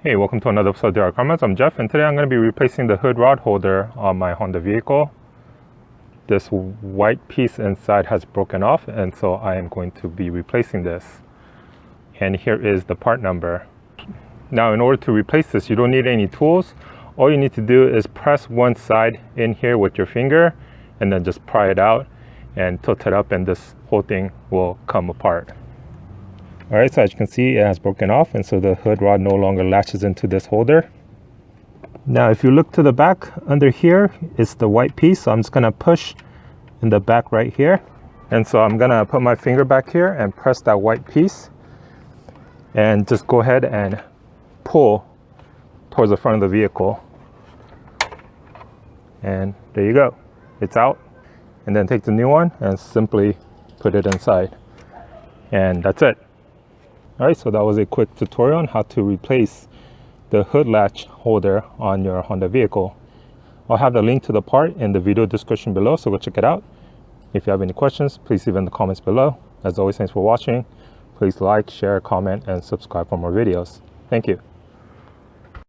Hey, welcome to another episode of DIYCarModz. I'm Jeff, and today I'm going to be replacing the hood rod holder on my Honda vehicle. This white piece inside has broken off, and so I am going to be replacing this. And here is the part number. Now, in order to replace this, you don't need any tools. All you need to do is press one side in here with your finger, and then just pry it out and tilt it up, and this whole thing will come apart. Alright, so as you can see, it has broken off, and so the hood rod no longer latches into this holder. Now if you look to the back, under here is the white piece, so I'm just going to push in the back right here. And so I'm going to put my finger back here and press that white piece and just go ahead and pull towards the front of the vehicle. And there you go, it's out. And then take the new one and simply put it inside. And that's it. Alright, so that was a quick tutorial on how to replace the hood latch holder on your Honda vehicle. I'll have the link to the part in the video description below, so go check it out. If you have any questions, please leave in the comments below. As always, thanks for watching. Please like, share, comment, and subscribe for more videos. Thank you.